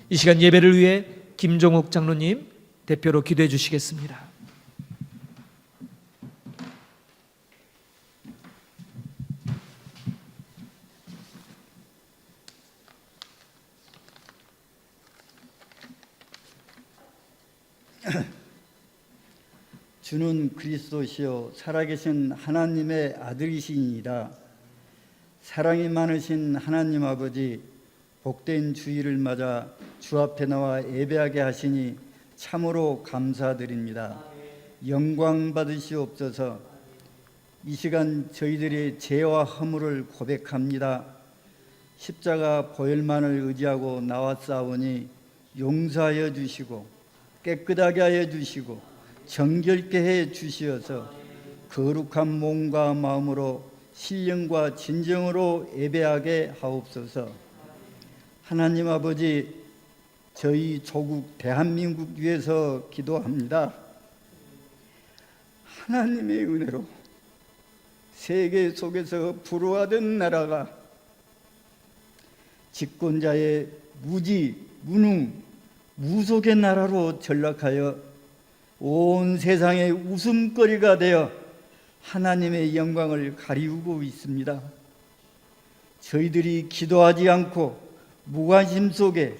이 시간 예배를 위해 김종욱 장로님 대표로 기도해 주시겠습니다. 주는 그리스도시요 살아계신 하나님의 아들이시니이다. 사랑이 많으신 하나님 아버지, 복된 주일을 맞아 주 앞에 나와 예배하게 하시니 참으로 감사드립니다. 영광 받으시옵소서. 이 시간 저희들의 죄와 허물을 고백합니다. 십자가 보혈만을 의지하고 나왔사오니 용서하여 주시고 깨끗하게 하여 주시고 정결케 해 주시어서 거룩한 몸과 마음으로 신령과 진정으로 예배하게 하옵소서. 하나님 아버지, 저희 조국 대한민국 위해서 기도합니다. 하나님의 은혜로 세계 속에서 불우하던 나라가 집권자의 무지, 무능, 무속의 나라로 전락하여 온 세상의 웃음거리가 되어 하나님의 영광을 가리우고 있습니다. 저희들이 기도하지 않고 무관심 속에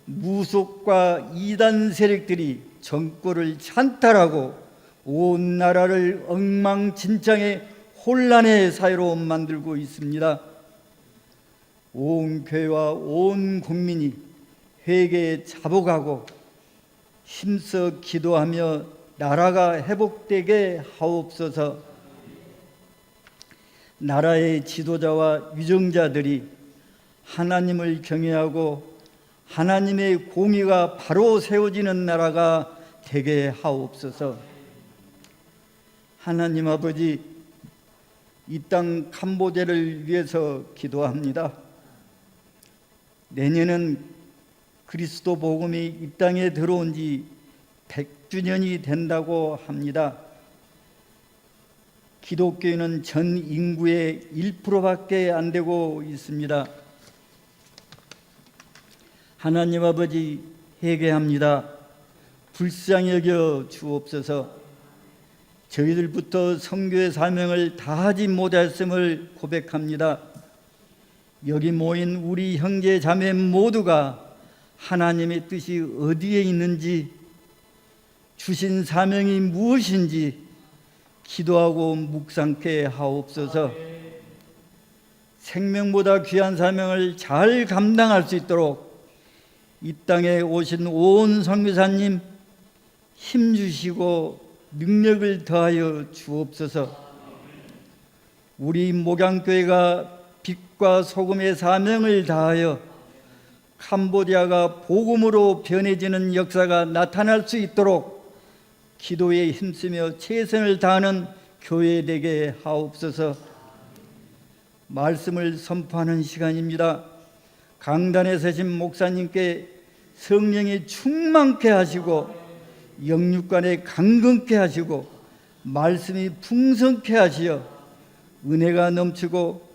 무속과 이단 세력들이 정권을 찬탈하고 온 나라를 엉망진창의 혼란의 사회로 만들고 있습니다. 온 교회와 온 국민이 회개에 자복하고 힘써 기도하며 나라가 회복되게 하옵소서. 나라의 지도자와 위정자들이 하나님을 경외하고 하나님의 공의가 바로 세워지는 나라가 되게 하옵소서. 하나님 아버지, 이 땅 캄보디아를 위해서 기도합니다. 내년은 그리스도 복음이 이 땅에 들어온 지 100주년이 된다고 합니다. 기독교인은 전 인구의 1%밖에 안 되고 있습니다. 하나님 아버지, 회개합니다. 불쌍히 여겨 주옵소서. 저희들부터 선교의 사명을 다하지 못했음을 고백합니다. 여기 모인 우리 형제 자매 모두가 하나님의 뜻이 어디에 있는지, 주신 사명이 무엇인지 기도하고 묵상케 하옵소서. 생명보다 귀한 사명을 잘 감당할 수 있도록 이 땅에 오신 온 선교사님 힘주시고 능력을 더하여 주옵소서. 우리 목양교회가 빛과 소금의 사명을 다하여 캄보디아가 복음으로 변해지는 역사가 나타날 수 있도록 기도에 힘쓰며 최선을 다하는 교회 되게 하옵소서. 말씀을 선포하는 시간입니다. 강단에 서신 목사님께 성령이 충만케 하시고 영육간에 강건케 하시고 말씀이 풍성케 하시어 은혜가 넘치고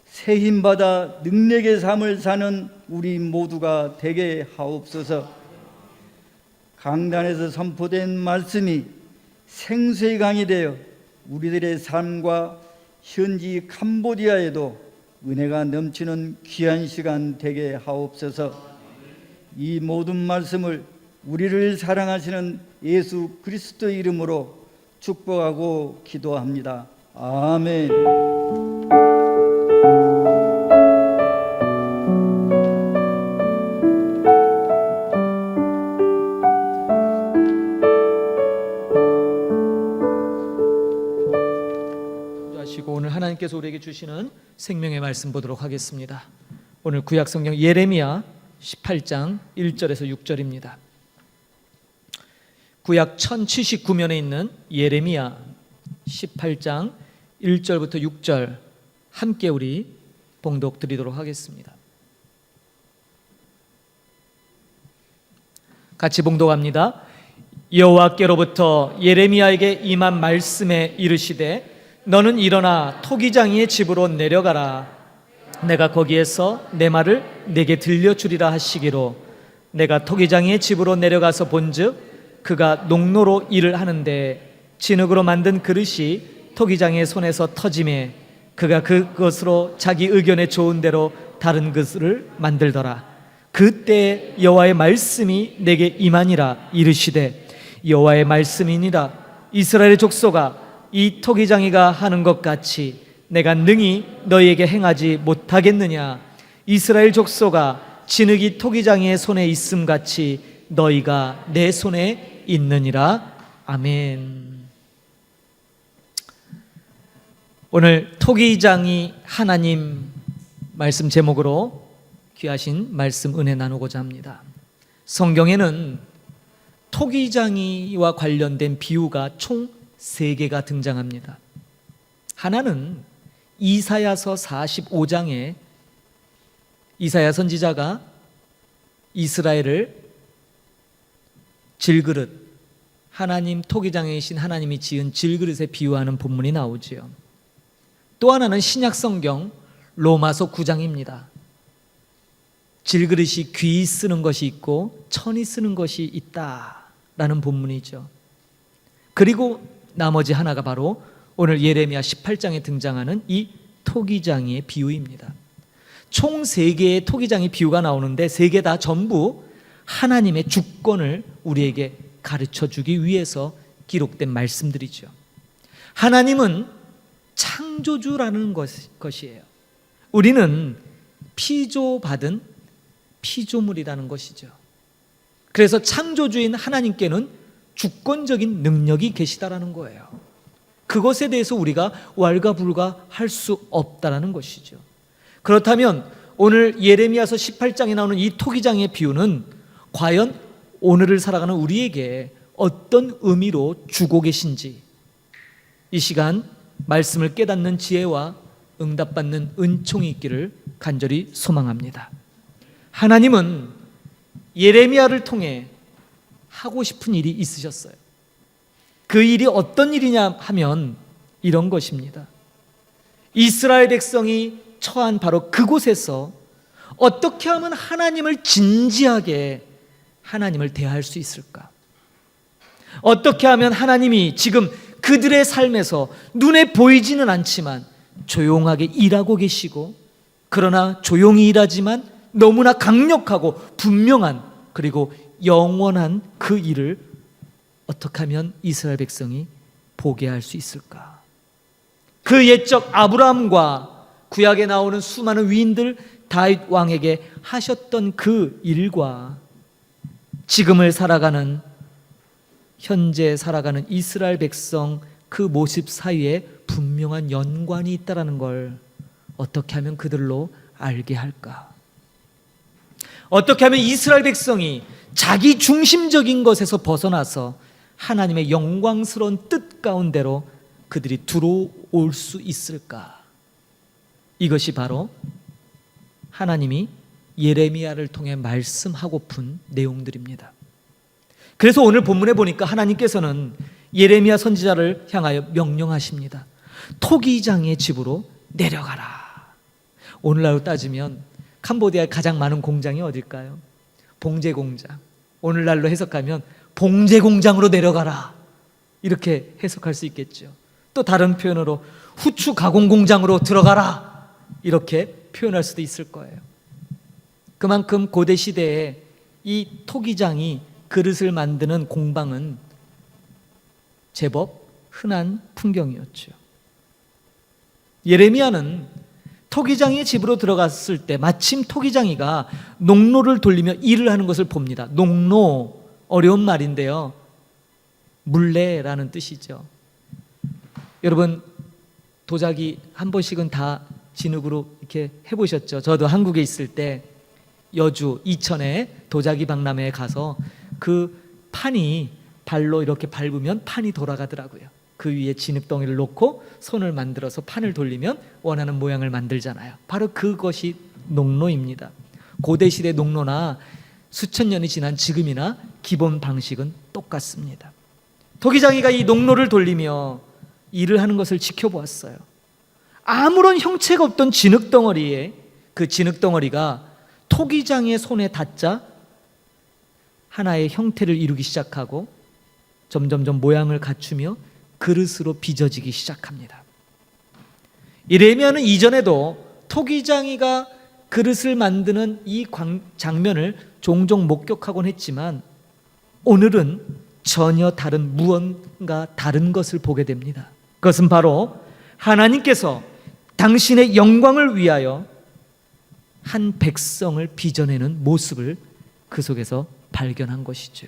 새 힘받아 능력의 삶을 사는 우리 모두가 되게 하옵소서. 강단에서 선포된 말씀이 생수의 강이 되어 우리들의 삶과 현지 캄보디아에도 은혜가 넘치는 귀한 시간 되게 하옵소서. 이 모든 말씀을 우리를 사랑하시는 예수 그리스도의 이름으로 축복하고 기도합니다. 아멘. 오늘 하나님께서 우리에게 주시는 생명의 말씀 보도록 하겠습니다. 오늘 구약성경 예레미야 18장 1절에서 6절입니다. 구약 1079면에 있는 예레미야 18장 1절부터 6절 함께 우리 봉독 드리도록 하겠습니다. 같이 봉독합니다. 여호와께로부터 예레미야에게 임한 말씀에 이르시되 너는 일어나 토기장이의 집으로 내려가라. 내가 거기에서 내 말을 내게 들려주리라 하시기로 내가 토기장이의 집으로 내려가서 본즉 그가 농로로 일을 하는데 진흙으로 만든 그릇이 토기장이의 손에서 터짐에 그가 그것으로 자기 의견에 좋은 대로 다른 그릇을 만들더라. 그때 여호와의 말씀이 내게 임하니라. 이르시되 여호와의 말씀이니라. 이스라엘의 족속아, 이 토기장이가 하는 것 같이 내가 능히 너희에게 행하지 못하겠느냐. 이스라엘 족속아, 진흙이 토기장이의 손에 있음 같이 너희가 내 손에 있느니라. 아멘. 오늘 토기장이 하나님 말씀 제목으로 귀하신 말씀 은혜 나누고자 합니다. 성경에는 토기장이와 관련된 비유가 총 3개가 등장합니다. 하나는 이사야서 45장에 이사야 선지자가 이스라엘을 질그릇, 하나님 토기장이신 하나님이 지은 질그릇에 비유하는 본문이 나오지요. 또 하나는 신약 성경 로마서 9장입니다. 질그릇이 귀히 쓰는 것이 있고 천이 쓰는 것이 있다라는 본문이죠. 그리고 나머지 하나가 바로 오늘 예레미야 18장에 등장하는 이 토기장이의 비유입니다. 총 3개의 토기장이 비유가 나오는데 3개 다 전부 하나님의 주권을 우리에게 가르쳐주기 위해서 기록된 말씀들이죠. 하나님은 창조주라는 것이에요. 우리는 피조받은 피조물이라는 것이죠. 그래서 창조주인 하나님께는 주권적인 능력이 계시다라는 거예요. 그것에 대해서 우리가 왈가불가할 수 없다라는 것이죠. 그렇다면 오늘 예레미야서 18장에 나오는 이 토기장의 비유는 과연 오늘을 살아가는 우리에게 어떤 의미로 주고 계신지, 이 시간 말씀을 깨닫는 지혜와 응답받는 은총이 있기를 간절히 소망합니다. 하나님은 예레미야를 통해 하고 싶은 일이 있으셨어요. 그 일이 어떤 일이냐 하면 이런 것입니다. 이스라엘 백성이 처한 바로 그곳에서 어떻게 하면 하나님을 진지하게 하나님을 대할 수 있을까? 어떻게 하면 하나님이 지금 그들의 삶에서 눈에 보이지는 않지만 조용하게 일하고 계시고, 그러나 조용히 일하지만 너무나 강력하고 분명한 그리고 영원한 그 일을 어떻게 하면 이스라엘 백성이 보게 할 수 있을까? 그 옛적 아브라함과 구약에 나오는 수많은 위인들, 다윗 왕에게 하셨던 그 일과 지금을 살아가는, 현재 살아가는 이스라엘 백성 그 모습 사이에 분명한 연관이 있다는 걸 어떻게 하면 그들로 알게 할까? 어떻게 하면 이스라엘 백성이 자기 중심적인 것에서 벗어나서 하나님의 영광스러운 뜻 가운데로 그들이 들어올 수 있을까? 이것이 바로 하나님이 예레미야를 통해 말씀하고픈 내용들입니다. 그래서 오늘 본문에 보니까 하나님께서는 예레미야 선지자를 향하여 명령하십니다. 토기장의 집으로 내려가라. 오늘날로 따지면 캄보디아에 가장 많은 공장이 어딜까요? 봉제 공장. 오늘날로 해석하면 봉제 공장으로 내려가라, 이렇게 해석할 수 있겠죠. 또 다른 표현으로 후추 가공 공장으로 들어가라, 이렇게 표현할 수도 있을 거예요. 그만큼 고대 시대에 이 토기장이 그릇을 만드는 공방은 제법 흔한 풍경이었죠. 예레미야는 토기장이의 집으로 들어갔을 때 마침 토기장이가 농로를 돌리며 일을 하는 것을 봅니다. 농로, 어려운 말인데요, 물레라는 뜻이죠. 여러분, 도자기 한 번씩은 다 진흙으로 이렇게 해보셨죠? 저도 한국에 있을 때 여주 이천에 도자기 박람회에 가서 그 판이 발로 이렇게 밟으면 판이 돌아가더라고요. 그 위에 진흙덩이를 놓고 손을 만들어서 판을 돌리면 원하는 모양을 만들잖아요. 바로 그것이 농로입니다. 고대시대 농로나 수천 년이 지난 지금이나 기본 방식은 똑같습니다. 토기장이가 이 농로를 돌리며 일을 하는 것을 지켜보았어요. 아무런 형체가 없던 진흙덩어리에 그 진흙덩어리가 토기장의 손에 닿자 하나의 형태를 이루기 시작하고 점점점 모양을 갖추며 그릇으로 빚어지기 시작합니다. 예레미야는 이전에도 토기장이가 그릇을 만드는 이 장면을 종종 목격하곤 했지만 오늘은 전혀 다른 무언가 다른 것을 보게 됩니다. 그것은 바로 하나님께서 당신의 영광을 위하여 한 백성을 빚어내는 모습을 그 속에서 발견한 것이죠.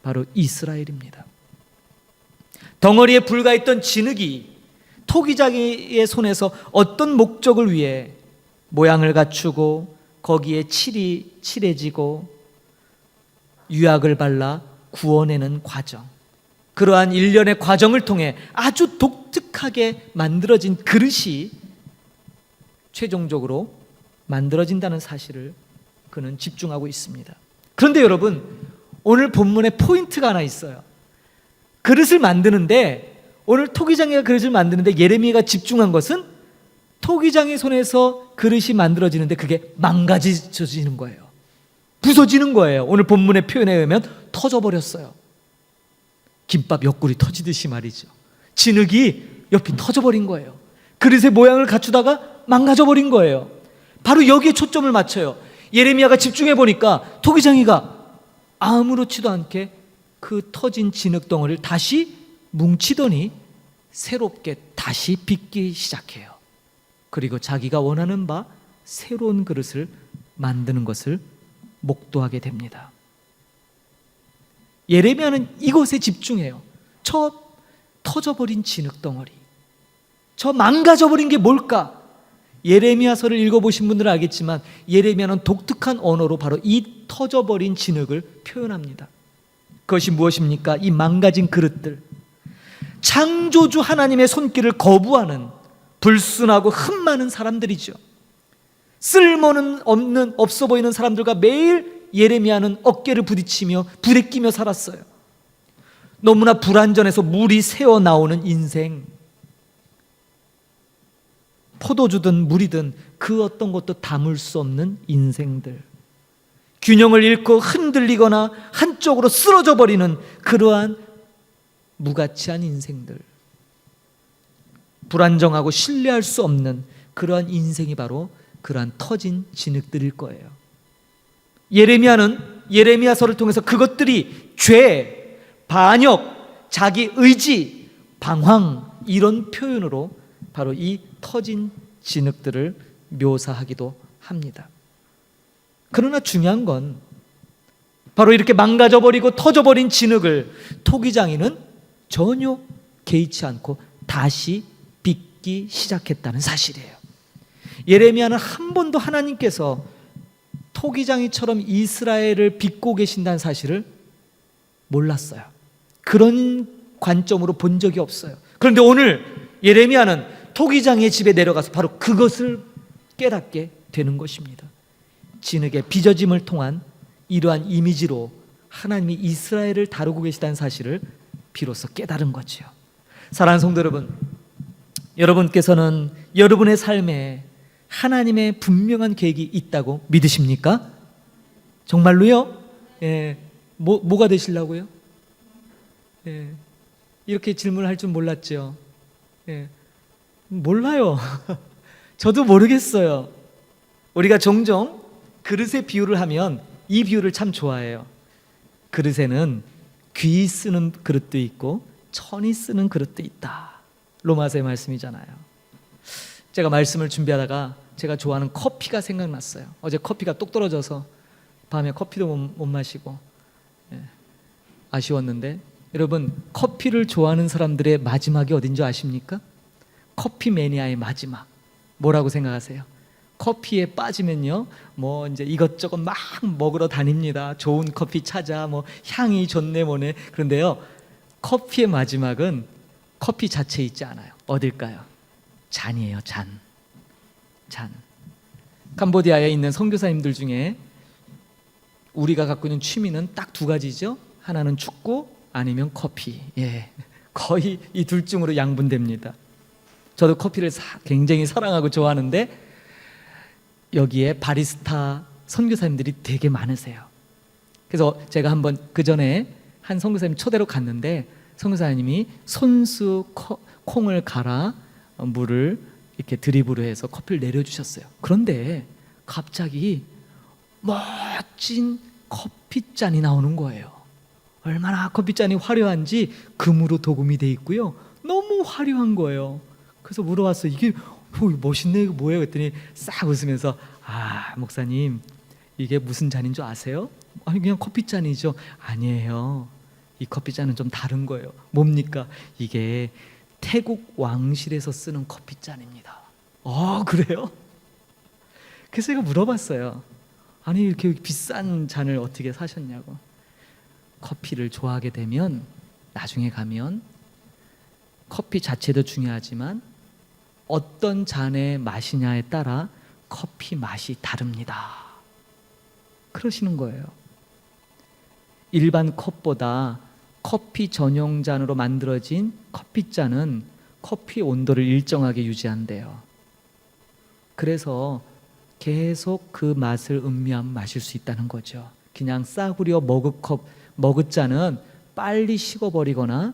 바로 이스라엘입니다. 덩어리에 불과했던 진흙이 토기장이의 손에서 어떤 목적을 위해 모양을 갖추고 거기에 칠이 칠해지고 유약을 발라 구워내는 과정, 그러한 일련의 과정을 통해 아주 독특하게 만들어진 그릇이 최종적으로 만들어진다는 사실을 그는 집중하고 있습니다. 그런데 여러분, 오늘 본문에 포인트가 하나 있어요. 그릇을 만드는데, 오늘 토기장이가 그릇을 만드는데 예레미야가 집중한 것은 토기장의 손에서 그릇이 만들어지는데 그게 망가져지는 거예요. 부서지는 거예요. 오늘 본문의 표현에 의하면 터져버렸어요. 김밥 옆구리 터지듯이 말이죠. 진흙이 옆이 터져버린 거예요. 그릇의 모양을 갖추다가 망가져버린 거예요. 바로 여기에 초점을 맞춰요. 예레미야가 집중해 보니까 토기장이가 아무렇지도 않게 그 터진 진흙 덩어리를 다시 뭉치더니 새롭게 다시 빚기 시작해요. 그리고 자기가 원하는 바 새로운 그릇을 만드는 것을 목도하게 됩니다. 예레미야는 이것에 집중해요. 저 터져버린 진흙 덩어리, 저 망가져버린 게 뭘까? 예레미야서를 읽어보신 분들은 알겠지만 예레미야는 독특한 언어로 바로 이 터져버린 진흙을 표현합니다. 그것이 무엇입니까? 이 망가진 그릇들, 창조주 하나님의 손길을 거부하는 불순하고 흠 많은 사람들이죠. 쓸모는 없는, 없어 보이는 사람들과 매일 예레미야는 어깨를 부딪히며 불에 끼며 살았어요. 너무나 불완전해서 물이 새어나오는 인생, 포도주든 물이든 그 어떤 것도 담을 수 없는 인생들, 균형을 잃고 흔들리거나 한쪽으로 쓰러져 버리는 그러한 무가치한 인생들, 불안정하고 신뢰할 수 없는 그러한 인생이 바로 그러한 터진 진흙들일 거예요. 예레미야는 예레미야서를 통해서 그것들이 죄, 반역, 자기 의지, 방황, 이런 표현으로 바로 이 터진 진흙들을 묘사하기도 합니다. 그러나 중요한 건 바로 이렇게 망가져버리고 터져버린 진흙을 토기장이는 전혀 개의치 않고 다시 빚기 시작했다는 사실이에요. 예레미야는 한 번도 하나님께서 토기장이처럼 이스라엘을 빚고 계신다는 사실을 몰랐어요. 그런 관점으로 본 적이 없어요. 그런데 오늘 예레미야는 토기장의 집에 내려가서 바로 그것을 깨닫게 되는 것입니다. 진흙의 빚어짐을 통한 이러한 이미지로 하나님이 이스라엘을 다루고 계시다는 사실을 비로소 깨달은 거죠. 사랑하는 성도 여러분, 여러분께서는 여러분의 삶에 하나님의 분명한 계획이 있다고 믿으십니까? 정말로요? 예, 뭐가 되시려고요? 예, 이렇게 질문을 할 줄 몰랐죠. 예, 몰라요. 저도 모르겠어요. 우리가 종종 그릇의 비유를 하면 이 비유를 참 좋아해요. 그릇에는 귀 쓰는 그릇도 있고 천이 쓰는 그릇도 있다. 로마서의 말씀이잖아요. 제가 말씀을 준비하다가 제가 좋아하는 커피가 생각났어요. 어제 커피가 똑 떨어져서 밤에 커피도 못 마시고 아쉬웠는데, 여러분, 커피를 좋아하는 사람들의 마지막이 어딘지 아십니까? 커피 매니아의 마지막 뭐라고 생각하세요? 커피에 빠지면요, 뭐 이제 이것저것 막 먹으러 다닙니다. 좋은 커피 찾아, 뭐 향이 좋네 뭐네. 그런데요, 커피의 마지막은 커피 자체에 있지 않아요. 어딜까요? 잔이에요. 잔. 캄보디아에 있는 선교사님들 중에 우리가 갖고 있는 취미는 딱 두 가지죠. 하나는 축구, 아니면 커피. 예, 거의 이 둘 중으로 양분됩니다. 저도 커피를 굉장히 사랑하고 좋아하는데 여기에 바리스타 선교사님들이 되게 많으세요. 그래서 제가 한번 그 전에 한 선교사님 초대로 갔는데 선교사님이 손수 콩을 갈아 물을 이렇게 드립으로 해서 커피를 내려주셨어요. 그런데 갑자기 멋진 커피잔이 나오는 거예요. 얼마나 커피잔이 화려한지 금으로 도금이 돼 있고요. 너무 화려한 거예요. 그래서 물어봤어요. 이게 멋있네, 이거 뭐예요? 그랬더니 싹 웃으면서 목사님 이게 무슨 잔인 줄 아세요? 아니 그냥 커피잔이죠. 아니에요. 이 커피잔은 좀 다른 거예요. 뭡니까? 이게 태국 왕실에서 쓰는 커피잔입니다. 그래요? 그래서 제가 물어봤어요. 아니 이렇게 비싼 잔을 어떻게 사셨냐고. 커피를 좋아하게 되면 나중에 가면 커피 자체도 중요하지만 어떤 잔의 맛이냐에 따라 커피 맛이 다릅니다. 그러시는 거예요. 일반 컵보다 커피 전용 잔으로 만들어진 커피잔은 커피 온도를 일정하게 유지한대요. 그래서 계속 그 맛을 음미하면 마실 수 있다는 거죠. 그냥 싸구려 머그잔은 빨리 식어버리거나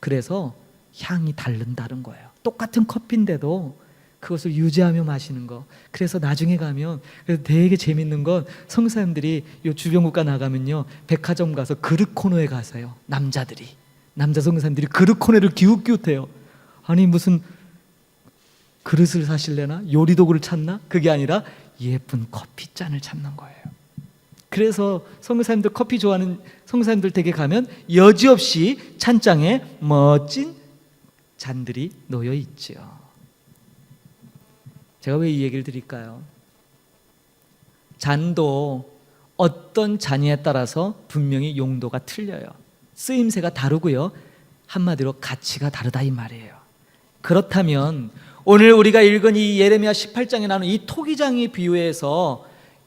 그래서 향이 다른다는 거예요. 똑같은 커피인데도 그것을 유지하며 마시는 거. 그래서 나중에 가면 되게 재밌는 건 성사님들이 요 주변국가 나가면요 백화점 가서 그릇 코너에 가서요 남자 성사님들이 그릇 코너를 기웃기웃해요. 아니 무슨 그릇을 사실래나? 요리도구를 찾나? 그게 아니라 예쁜 커피잔을 찾는 거예요. 그래서 선교사님들 커피 좋아하는 선교사님들 댁에 가면 여지없이 찬장에 멋진 잔들이 놓여 있죠. 제가 왜 이 얘기를 드릴까요? 잔도 어떤 잔에 따라서 분명히 용도가 틀려요. 쓰임새가 다르고요. 한마디로 가치가 다르다 이 말이에요. 그렇다면 오늘 우리가 읽은 이 예레미야 18장에 나오는 이 토기장의 비유에서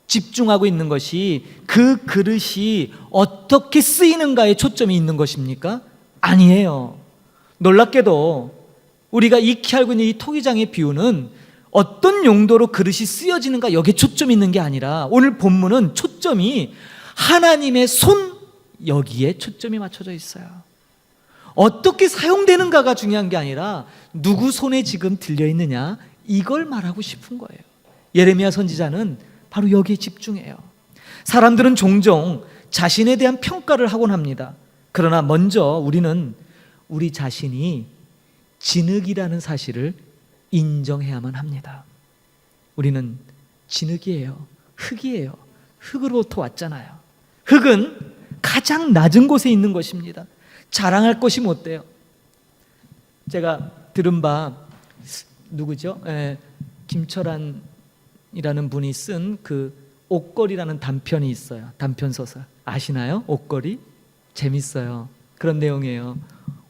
집중하고 있는 것이 그 그릇이 어떻게 쓰이는가에 초점이 있는 것입니까? 아니에요. 놀랍게도 우리가 익히 알고 있는 이 토기장의 비유는 어떤 용도로 그릇이 쓰여지는가 여기에 초점이 있는 게 아니라 오늘 본문은 초점이 하나님의 손 여기에 초점이 맞춰져 있어요. 어떻게 사용되는가가 중요한 게 아니라 누구 손에 지금 들려있느냐 이걸 말하고 싶은 거예요. 예레미야 선지자는 바로 여기에 집중해요. 사람들은 종종 자신에 대한 평가를 하곤 합니다. 그러나 먼저 우리는 우리 자신이 진흙이라는 사실을 인정해야만 합니다. 우리는 진흙이에요. 흙이에요. 흙으로부터 왔잖아요. 흙은 가장 낮은 곳에 있는 것입니다. 자랑할 것이 못 돼요. 제가 들은 바 누구죠? 김철환이라는 분이 쓴 그 옷걸이라는 단편이 있어요. 단편 소설 아시나요? 옷걸이? 재밌어요. 그런 내용이에요.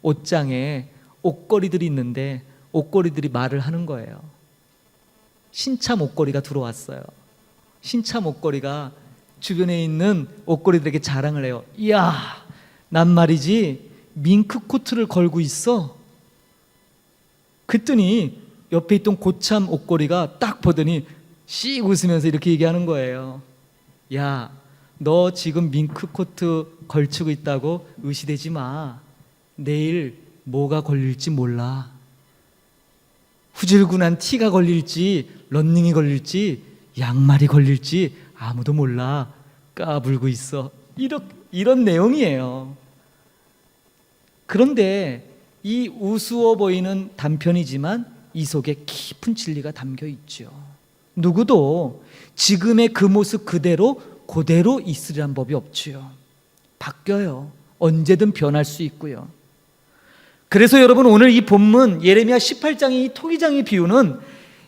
옷장에 옷걸이들이 있는데 옷걸이들이 말을 하는 거예요. 신참 옷걸이가 들어왔어요. 신참 옷걸이가 주변에 있는 옷걸이들에게 자랑을 해요. 이야, 난 말이지 밍크 코트를 걸고 있어. 그랬더니 옆에 있던 고참 옷걸이가 딱 보더니 씩 웃으면서 이렇게 얘기하는 거예요. 야, 너 지금 밍크 코트 걸치고 있다고 의시되지 마. 내일 뭐가 걸릴지 몰라. 후줄근한 티가 걸릴지 런닝이 걸릴지 양말이 걸릴지 아무도 몰라. 까불고 있어. 이런 내용이에요. 그런데 이 우스워 보이는 단편이지만 이 속에 깊은 진리가 담겨 있죠. 누구도 지금의 그 모습 그대로 있으리란 법이 없지요. 바뀌어요. 언제든 변할 수 있고요. 그래서 여러분 오늘 이 본문 예레미야 18장의 이 토기장의 비유는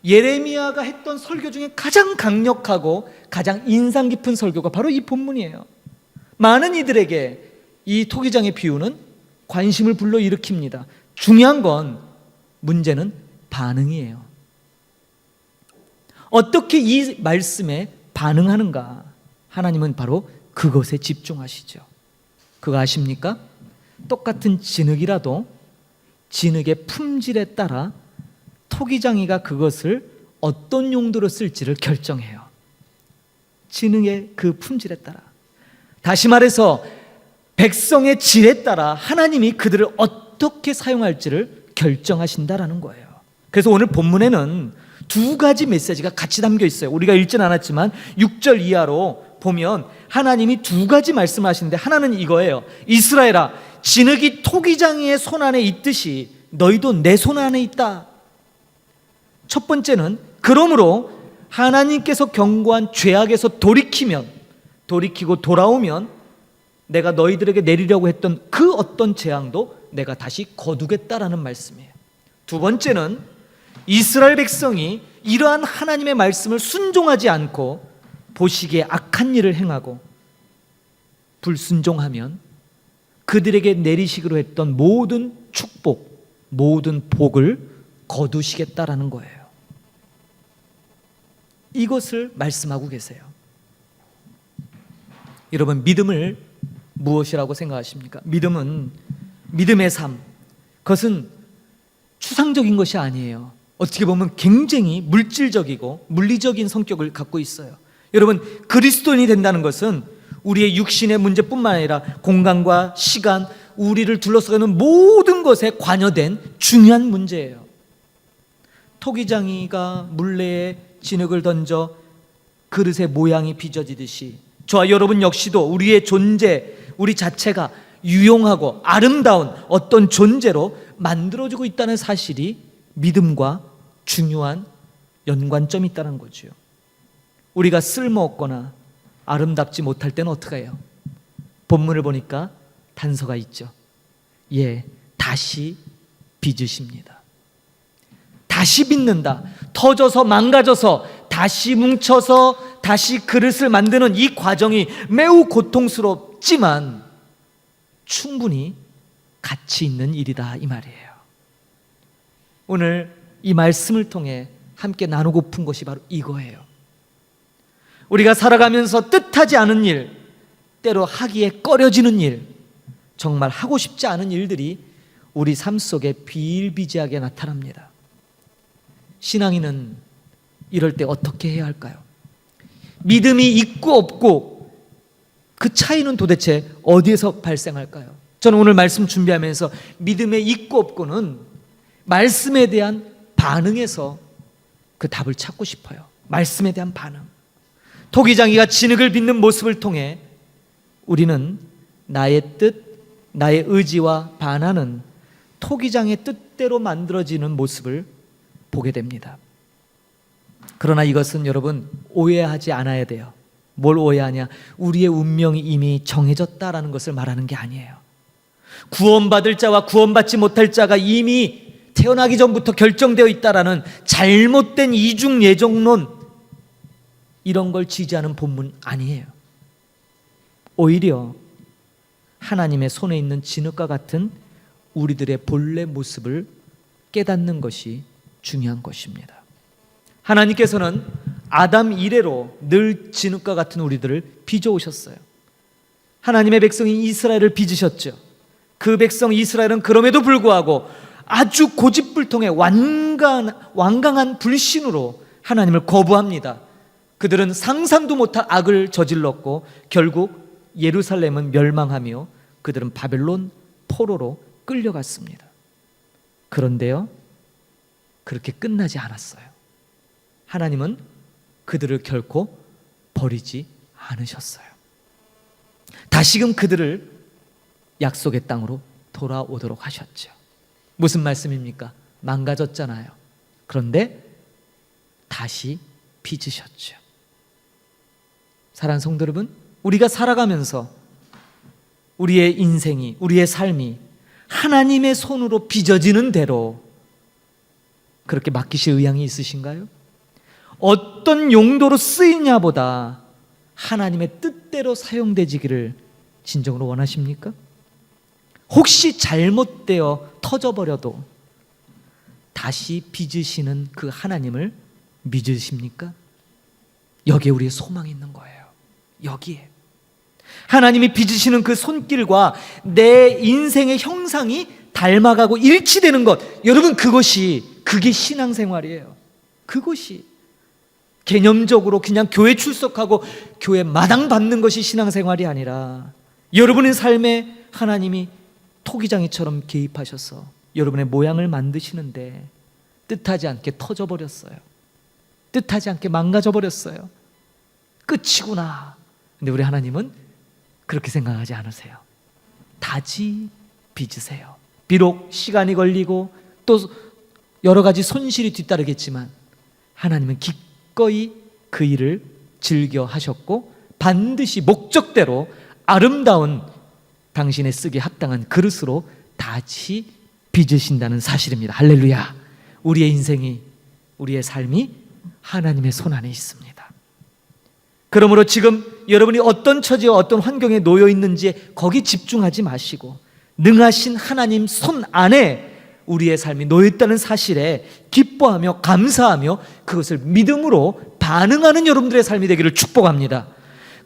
예레미야가 했던 설교 중에 가장 강력하고 가장 인상 깊은 설교가 바로 이 본문이에요. 많은 이들에게 이 토기장의 비유는 관심을 불러일으킵니다. 중요한 건 문제는 반응이에요. 어떻게 이 말씀에 반응하는가? 하나님은 바로 그것에 집중하시죠. 그거 아십니까? 똑같은 진흙이라도 진흙의 품질에 따라 토기장이가 그것을 어떤 용도로 쓸지를 결정해요. 진흙의 그 품질에 따라. 다시 말해서 백성의 질에 따라 하나님이 그들을 어떻게 사용할지를 결정하신다라는 거예요. 그래서 오늘 본문에는 두 가지 메시지가 같이 담겨 있어요. 우리가 읽진 않았지만 6절 이하로 보면 하나님이 두 가지 말씀하시는데, 하나는 이거예요. 이스라엘아, 진흙이 토기장이의 손 안에 있듯이 너희도 내 손 안에 있다. 첫 번째는, 그러므로 하나님께서 경고한 죄악에서 돌이키고 돌아오면 내가 너희들에게 내리려고 했던 그 어떤 재앙도 내가 다시 거두겠다라는 말씀이에요. 두 번째는, 이스라엘 백성이 이러한 하나님의 말씀을 순종하지 않고 보시기에 악한 일을 행하고 불순종하면 그들에게 내리시기로 했던 모든 축복, 모든 복을 거두시겠다라는 거예요. 이것을 말씀하고 계세요. 여러분, 믿음을 무엇이라고 생각하십니까? 믿음은, 믿음의 삶, 그것은 추상적인 것이 아니에요. 어떻게 보면 굉장히 물질적이고 물리적인 성격을 갖고 있어요. 여러분, 그리스도인이 된다는 것은 우리의 육신의 문제뿐만 아니라 공간과 시간, 우리를 둘러싸는 모든 것에 관여된 중요한 문제예요. 토기장이가 물레에 진흙을 던져 그릇의 모양이 빚어지듯이 저와 여러분 역시도 우리의 존재, 우리 자체가 유용하고 아름다운 어떤 존재로 만들어지고 있다는 사실이 믿음과 중요한 연관점이 있다는 거죠. 우리가 쓸모없거나 아름답지 못할 때는 어떻게 해요? 본문을 보니까 단서가 있죠. 예, 다시 빚으십니다. 다시 빚는다. 터져서 망가져서 다시 뭉쳐서 다시 그릇을 만드는 이 과정이 매우 고통스럽지만 충분히 가치 있는 일이다, 이 말이에요. 오늘 이 말씀을 통해 함께 나누고픈 것이 바로 이거예요. 우리가 살아가면서 뜻하지 않은 일, 때로 하기에 꺼려지는 일, 정말 하고 싶지 않은 일들이 우리 삶 속에 비일비재하게 나타납니다. 신앙인은 이럴 때 어떻게 해야 할까요? 믿음이 있고 없고 그 차이는 도대체 어디에서 발생할까요? 저는 오늘 말씀 준비하면서 믿음의 있고 없고는 말씀에 대한 반응에서 그 답을 찾고 싶어요. 말씀에 대한 반응. 토기장이가 진흙을 빚는 모습을 통해 우리는 나의 뜻, 나의 의지와 반하는 토기장의 뜻대로 만들어지는 모습을 보게 됩니다. 그러나 이것은 여러분 오해하지 않아야 돼요. 뭘 오해하냐? 우리의 운명이 이미 정해졌다라는 것을 말하는 게 아니에요. 구원받을 자와 구원받지 못할 자가 이미 태어나기 전부터 결정되어 있다라는 잘못된 이중 예정론, 이런 걸 지지하는 본문 아니에요. 오히려 하나님의 손에 있는 진흙과 같은 우리들의 본래 모습을 깨닫는 것이 중요한 것입니다. 하나님께서는 아담 이래로 늘 진흙과 같은 우리들을 빚어오셨어요. 하나님의 백성인 이스라엘을 빚으셨죠. 그 백성 이스라엘은 그럼에도 불구하고 아주 고집불통의 완강한 불신으로 하나님을 거부합니다. 그들은 상상도 못할 악을 저질렀고 결국 예루살렘은 멸망하며 그들은 바벨론 포로로 끌려갔습니다. 그런데요, 그렇게 끝나지 않았어요. 하나님은 그들을 결코 버리지 않으셨어요. 다시금 그들을 약속의 땅으로 돌아오도록 하셨죠. 무슨 말씀입니까? 망가졌잖아요. 그런데 다시 빚으셨죠. 사랑하는 성도 여러분, 우리가 살아가면서 우리의 인생이, 우리의 삶이 하나님의 손으로 빚어지는 대로 그렇게 맡기실 의향이 있으신가요? 어떤 용도로 쓰이냐보다 하나님의 뜻대로 사용되지기를 진정으로 원하십니까? 혹시 잘못되어 터져버려도 다시 빚으시는 그 하나님을 믿으십니까? 여기에 우리의 소망이 있는 거예요. 여기에 하나님이 빚으시는 그 손길과 내 인생의 형상이 닮아가고 일치되는 것, 여러분 그게 신앙생활이에요. 그것이 개념적으로 그냥 교회 출석하고 교회 마당 밟는 것이 신앙생활이 아니라 여러분의 삶에 하나님이 토기장이처럼 개입하셔서 여러분의 모양을 만드시는데 뜻하지 않게 터져버렸어요. 뜻하지 않게 망가져버렸어요. 끝이구나. 근데 우리 하나님은 그렇게 생각하지 않으세요. 다지 빚으세요. 비록 시간이 걸리고 또 여러 가지 손실이 뒤따르겠지만 하나님은 기꺼이 그 일을 즐겨 하셨고 반드시 목적대로 아름다운 당신의 쓰기 합당한 그릇으로 다시 빚으신다는 사실입니다. 할렐루야. 우리의 인생이, 우리의 삶이 하나님의 손 안에 있습니다. 그러므로 지금 여러분이 어떤 처지와 어떤 환경에 놓여 있는지에 거기 집중하지 마시고 능하신 하나님 손 안에 우리의 삶이 놓여 있다는 사실에 기뻐하며 감사하며 그것을 믿음으로 반응하는 여러분들의 삶이 되기를 축복합니다.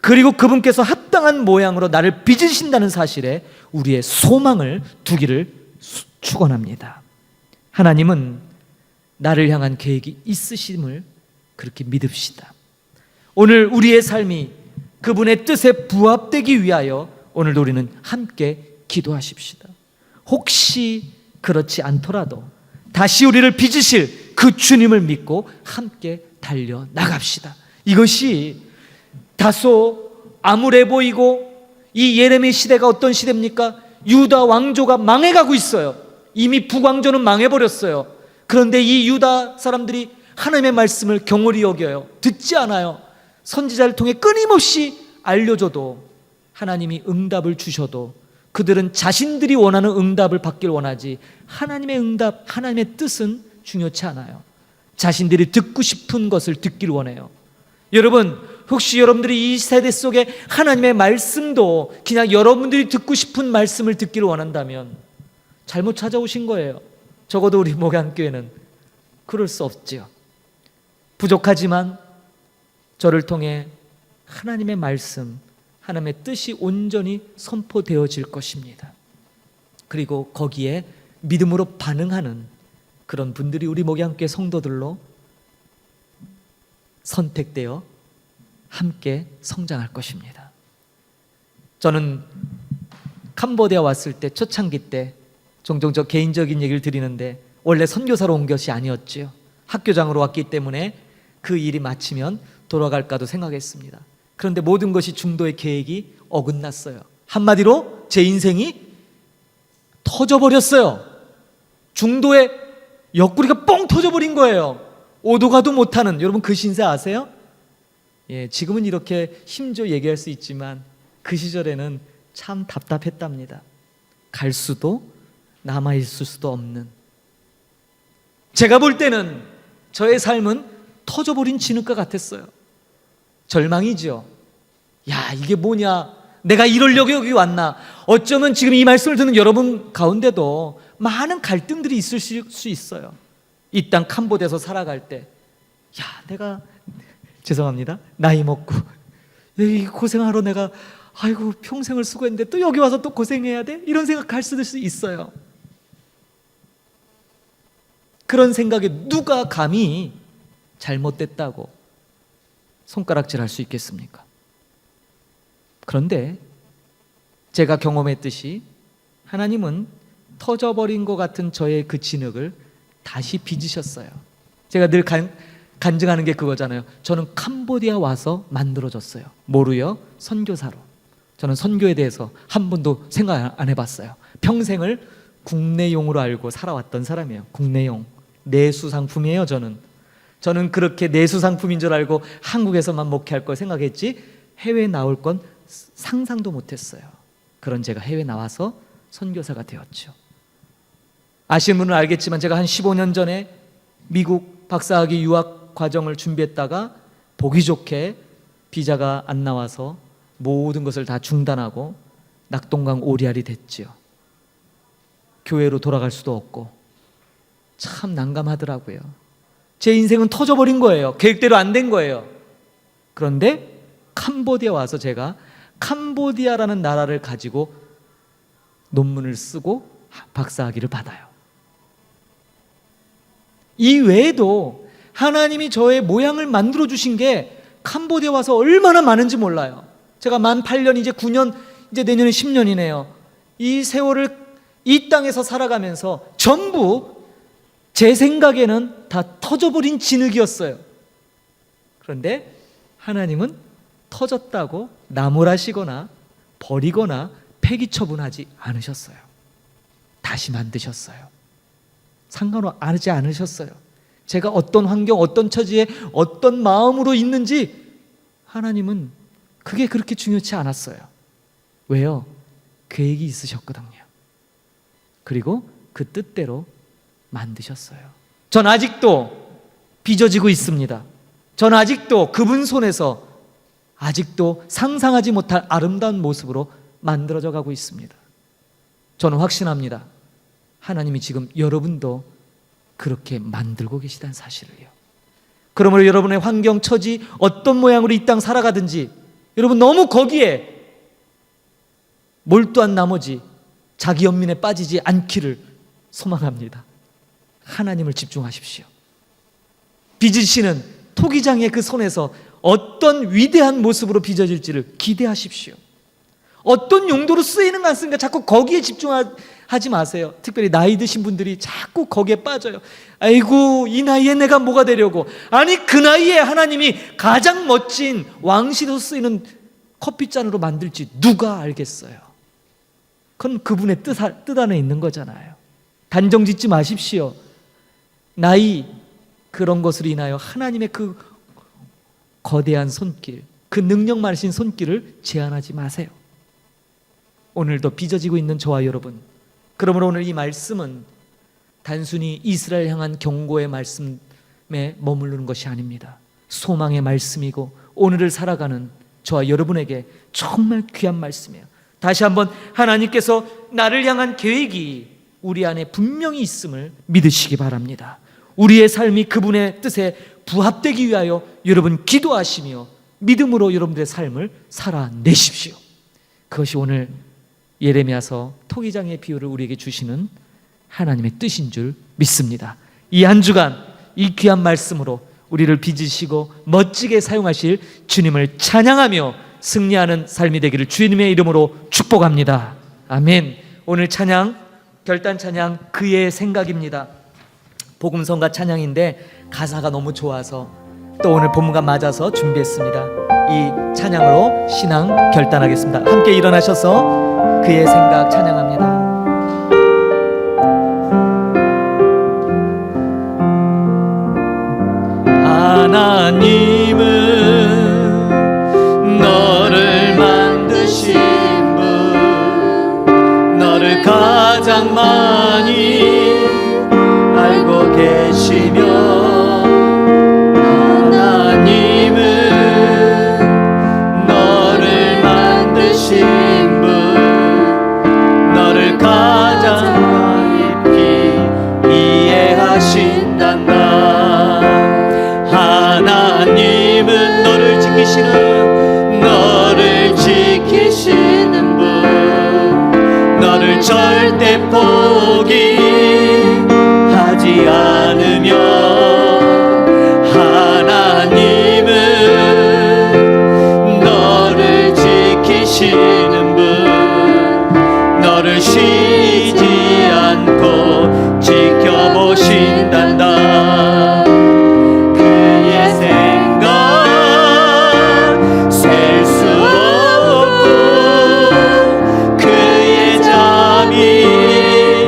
그리고 그분께서 합당한 모양으로 나를 빚으신다는 사실에 우리의 소망을 두기를 축원합니다. 하나님은 나를 향한 계획이 있으심을 그렇게 믿읍시다. 오늘 우리의 삶이 그분의 뜻에 부합되기 위하여 오늘도 우리는 함께 기도하십시다. 혹시 그렇지 않더라도 다시 우리를 빚으실 그 주님을 믿고 함께 달려나갑시다. 이것이 다소 암울해 보이고 이 예레미 시대가 어떤 시대입니까? 유다 왕조가 망해가고 있어요. 이미 북왕조는 망해버렸어요. 그런데 이 유다 사람들이 하나님의 말씀을 경홀히 여겨요. 듣지 않아요. 선지자를 통해 끊임없이 알려줘도 하나님이 응답을 주셔도 그들은 자신들이 원하는 응답을 받길 원하지 하나님의 응답, 하나님의 뜻은 중요치 않아요. 자신들이 듣고 싶은 것을 듣길 원해요. 여러분, 혹시 여러분들이 이 세대 속에 하나님의 말씀도 그냥 여러분들이 듣고 싶은 말씀을 듣기를 원한다면 잘못 찾아오신 거예요. 적어도 우리 목양교회는 그럴 수 없지요. 부족하지만 저를 통해 하나님의 말씀, 하나님의 뜻이 온전히 선포되어질 것입니다. 그리고 거기에 믿음으로 반응하는 그런 분들이 우리 목양교회 성도들로 선택되어 함께 성장할 것입니다. 저는 캄보디아 왔을 때 초창기 때 종종 저 개인적인 얘기를 드리는데 원래 선교사로 온 것이 아니었지요. 학교장으로 왔기 때문에 그 일이 마치면 돌아갈까도 생각했습니다. 그런데 모든 것이 중도의 계획이 어긋났어요. 한마디로 제 인생이 터져버렸어요. 중도의 옆구리가 뻥 터져버린 거예요. 오도 가도 못하는, 여러분 그 신세 아세요? 예, 지금은 이렇게 힘줘 얘기할 수 있지만 그 시절에는 참 답답했답니다. 갈 수도 남아있을 수도 없는, 제가 볼 때는 저의 삶은 터져버린 진흙과 같았어요. 절망이죠. 야, 이게 뭐냐, 내가 이러려고 여기 왔나. 어쩌면 지금 이 말씀을 듣는 여러분 가운데도 많은 갈등들이 있을 수 있어요. 이 땅 캄보디아에서 살아갈 때, 야, 내가 죄송합니다, 나이 먹고 이 고생하러 내가 아이고 평생을 수고했는데 또 여기 와서 또 고생해야 돼? 이런 생각할 수도 있어요. 그런 생각에 누가 감히 잘못됐다고 손가락질할 수 있겠습니까? 그런데 제가 경험했듯이 하나님은 터져버린 것 같은 저의 그 진흙을 다시 빚으셨어요. 제가 늘 간증하는 게 그거잖아요. 저는 캄보디아 와서 만들어졌어요. 뭐로요? 선교사로. 저는 선교에 대해서 한 번도 생각 안 해봤어요. 평생을 국내용으로 알고 살아왔던 사람이에요. 국내용. 내수 상품이에요. 저는 그렇게 내수 상품인 줄 알고 한국에서만 목회할 걸 생각했지 해외에 나올 건 상상도 못했어요. 그런 제가 해외 나와서 선교사가 되었죠. 아시는 분은 알겠지만 제가 한 15년 전에 미국 박사학위 유학 과정을 준비했다가 보기 좋게 비자가 안 나와서 모든 것을 다 중단하고 낙동강 오리알이 됐지요. 교회로 돌아갈 수도 없고 참 난감하더라고요. 제 인생은 터져버린 거예요. 계획대로 안 된 거예요. 그런데 캄보디아 와서 제가 캄보디아라는 나라를 가지고 논문을 쓰고 박사학위를 받아요. 이 외에도 하나님이 저의 모양을 만들어 주신 게 캄보디아 와서 얼마나 많은지 몰라요. 제가 만 8년, 이제 9년, 이제 내년에 10년이네요. 이 세월을 이 땅에서 살아가면서 전부 제 생각에는 다 터져버린 진흙이었어요. 그런데 하나님은 터졌다고 나무라시거나 버리거나 폐기 처분하지 않으셨어요. 다시 만드셨어요. 상관하지 않으셨어요. 제가 어떤 환경, 어떤 처지에 어떤 마음으로 있는지 하나님은 그게 그렇게 중요치 않았어요. 왜요? 계획이 있으셨거든요. 그리고 그 뜻대로 만드셨어요. 전 아직도 빚어지고 있습니다. 전 아직도 그분 손에서 아직도 상상하지 못할 아름다운 모습으로 만들어져 가고 있습니다. 저는 확신합니다. 하나님이 지금 여러분도 그렇게 만들고 계시다는 사실을요. 그러므로 여러분의 환경, 처지, 어떤 모양으로 이 땅 살아가든지 여러분 너무 거기에 몰두한 나머지 자기 연민에 빠지지 않기를 소망합니다. 하나님을 집중하십시오. 빚으시는 토기장의 그 손에서 어떤 위대한 모습으로 빚어질지를 기대하십시오. 어떤 용도로 쓰이는 것 같습니까? 자꾸 거기에 집중하지 마세요. 특별히 나이 드신 분들이 자꾸 거기에 빠져요. 아이고, 이 나이에 내가 뭐가 되려고. 아니, 그 나이에 하나님이 가장 멋진 왕실로 쓰이는 커피잔으로 만들지 누가 알겠어요? 그건 그분의 뜻 안에 있는 거잖아요. 단정 짓지 마십시오. 나이, 그런 것으로 인하여 하나님의 그 거대한 손길, 그 능력 많으신 손길을 제한하지 마세요. 오늘도 빚어지고 있는 저와 여러분, 그러므로 오늘 이 말씀은 단순히 이스라엘 향한 경고의 말씀에 머무르는 것이 아닙니다. 소망의 말씀이고 오늘을 살아가는 저와 여러분에게 정말 귀한 말씀이에요. 다시 한번 하나님께서 나를 향한 계획이 우리 안에 분명히 있음을 믿으시기 바랍니다. 우리의 삶이 그분의 뜻에 부합되기 위하여 여러분 기도하시며 믿음으로 여러분들의 삶을 살아내십시오. 그것이 오늘 예레미야서 토기장의 비유를 우리에게 주시는 하나님의 뜻인 줄 믿습니다. 이 한 주간 이 귀한 말씀으로 우리를 빚으시고 멋지게 사용하실 주님을 찬양하며 승리하는 삶이 되기를 주님의 이름으로 축복합니다. 아멘. 오늘 찬양, 결단 찬양, 그의 생각입니다. 복음성가 찬양인데 가사가 너무 좋아서 또 오늘 본문과 맞아서 준비했습니다. 이 찬양으로 신앙 결단하겠습니다. 함께 일어나셔서 그의 생각 찬양합니다. 하나님은 너를 만드신 분, 너를 가장 많이 알고 계시며, 하나님은 너를 만드신 분, 너를 가장 깊이 이해하신단다. 하나님은 너를 지키시는 분, 너를 절대 포기하지 않으며, 하나님은 너를 지키시는 분, 너를 쉬지 않고 지켜보신단다. 그의 생각 셀 수 없고, 그의 잠이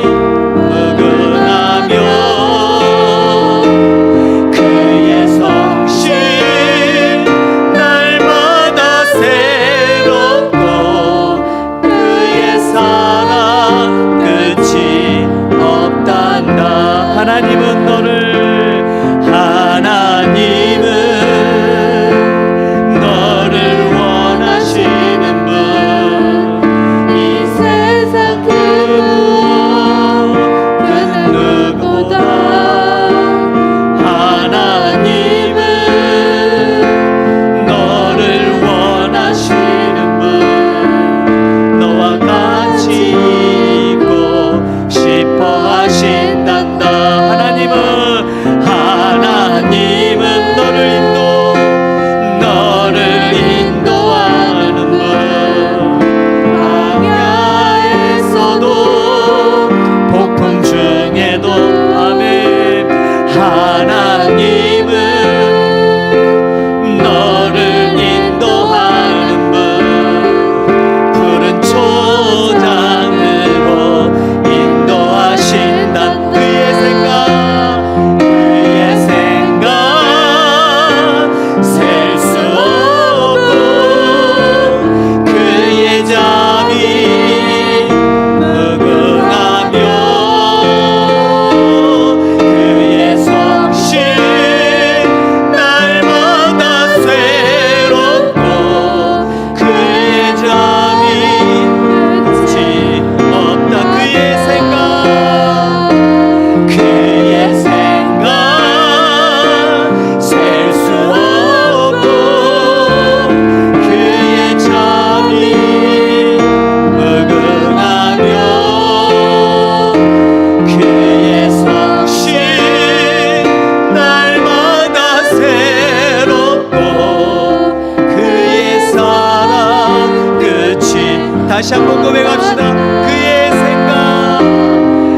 다시 한번 고백합시다. 그의 생각,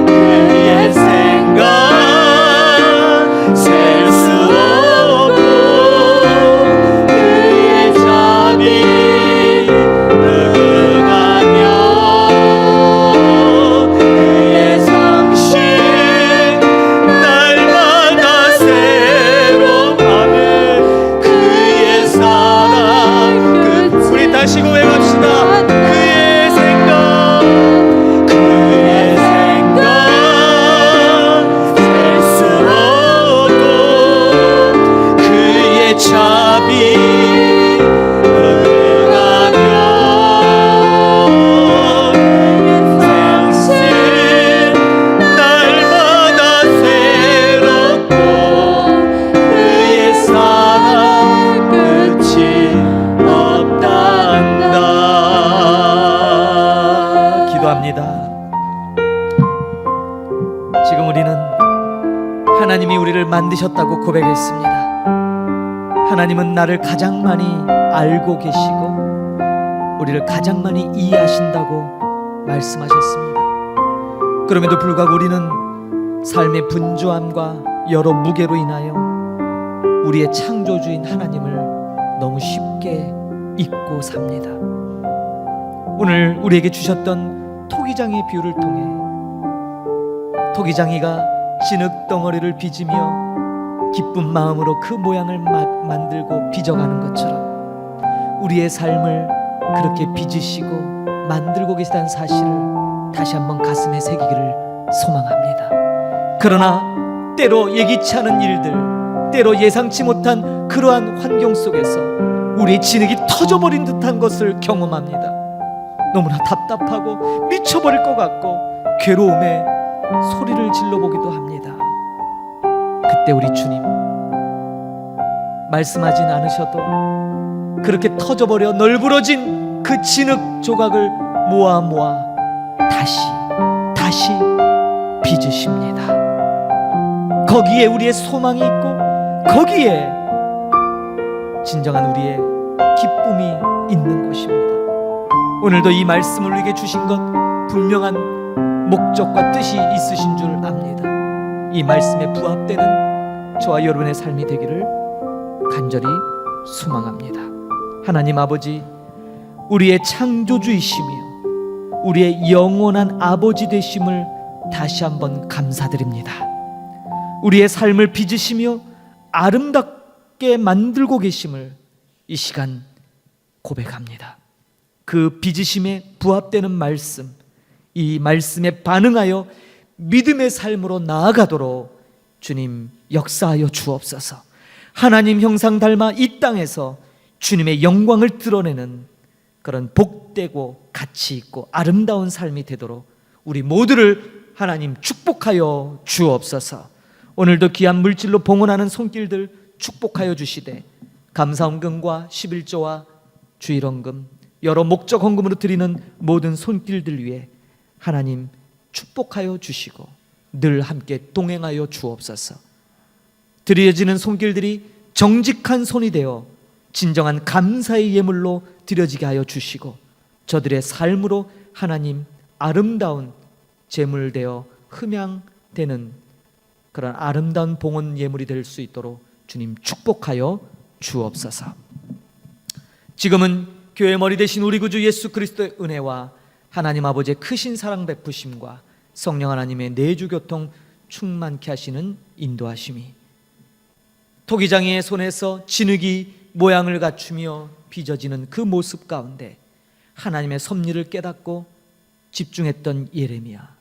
그의 생각 셀 수 없고 그의 자비 흥하며 그의 상식 날마다 새로워하는 그의 사랑 끝. 우리 다시 고백합시다. 그의 생각, 그의 생각 셀 수 없고 그의 자비 흥하며 상식 날마다 새롭고 그의 사랑 끝이 없단다. 기도합니다. 지금 우리는 하나님이 우리를 만드셨다고 고백했습니다. 하나님은 나를 가장 많이 알고 계시고 우리를 가장 많이 이해하신다고 말씀하셨습니다. 그럼에도 불구하고 우리는 삶의 분주함과 여러 무게로 인하여 우리의 창조주인 하나님을 너무 쉽게 잊고 삽니다. 오늘 우리에게 주셨던 토기장의 비유를 통해 토기장이가 진흙덩어리를 빚으며 기쁜 마음으로 그 모양을 만들고 빚어가는 것처럼 우리의 삶을 그렇게 빚으시고 만들고 계시다는 사실을 다시 한번 가슴에 새기기를 소망합니다. 그러나 때로 예기치 않은 일들, 때로 예상치 못한 그러한 환경 속에서 우리의 진흙이 터져버린 듯한 것을 경험합니다. 너무나 답답하고 미쳐버릴 것 같고 괴로움에 소리를 질러보기도 합니다. 그때 우리 주님 말씀하진 않으셔도 그렇게 터져버려 널브러진 그 진흙 조각을 모아 다시 빚으십니다. 거기에 우리의 소망이 있고 거기에 진정한 우리의 기쁨이 있는 곳입니다. 오늘도 이 말씀을 우리에게 주신 것 분명한 목적과 뜻이 있으신 줄 압니다. 이 말씀에 부합되는 저와 여러분의 삶이 되기를 간절히 소망합니다. 하나님 아버지, 우리의 창조주이시며 우리의 영원한 아버지 되심을 다시 한번 감사드립니다. 우리의 삶을 빚으시며 아름답게 만들고 계심을 이 시간 고백합니다. 그 빚으심에 부합되는 말씀, 이 말씀에 반응하여 믿음의 삶으로 나아가도록 주님 역사하여 주옵소서. 하나님 형상 닮아 이 땅에서 주님의 영광을 드러내는 그런 복되고 가치 있고 아름다운 삶이 되도록 우리 모두를 하나님 축복하여 주옵소서. 오늘도 귀한 물질로 봉헌하는 손길들 축복하여 주시되 감사헌금과 11조와 주일헌금 여러 목적 헌금으로 드리는 모든 손길들 위해 하나님 축복하여 주시고 늘 함께 동행하여 주옵소서. 드려지는 손길들이 정직한 손이 되어 진정한 감사의 예물로 드려지게 하여 주시고 저들의 삶으로 하나님 아름다운 제물 되어 흠양되는 그런 아름다운 봉헌 예물이 될 수 있도록 주님 축복하여 주옵소서. 지금은 교회 머리 되신 우리 구주 예수 그리스도의 은혜와 하나님 아버지의 크신 사랑 베푸심과 성령 하나님의 내주교통 충만케 하시는 인도하심이 토기장이의 손에서 진흙이 모양을 갖추며 빚어지는 그 모습 가운데 하나님의 섭리를 깨닫고 집중했던 예레미야,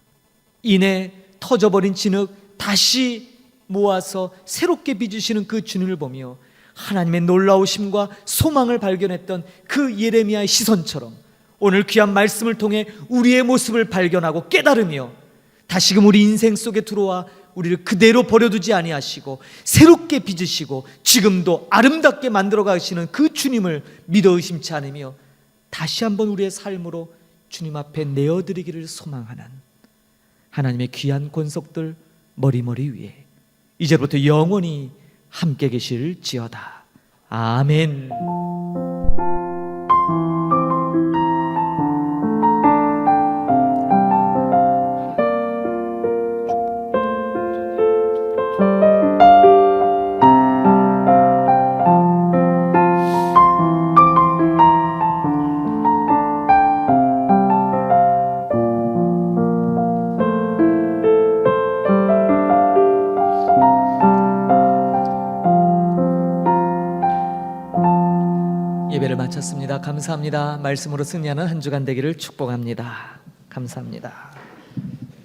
이내 터져버린 진흙 다시 모아서 새롭게 빚으시는 그 주님을 보며 하나님의 놀라우심과 소망을 발견했던 그 예레미야의 시선처럼 오늘 귀한 말씀을 통해 우리의 모습을 발견하고 깨달으며 다시금 우리 인생 속에 들어와 우리를 그대로 버려두지 아니하시고 새롭게 빚으시고 지금도 아름답게 만들어 가시는 그 주님을 믿어 의심치 않으며 다시 한번 우리의 삶으로 주님 앞에 내어드리기를 소망하는 하나님의 귀한 권속들 머리머리 위에 이제부터 영원히 함께 계실지어다. 아멘. 마쳤습니다. 감사합니다. 말씀으로 승리하는 한 주간 되기를 축복합니다. 감사합니다.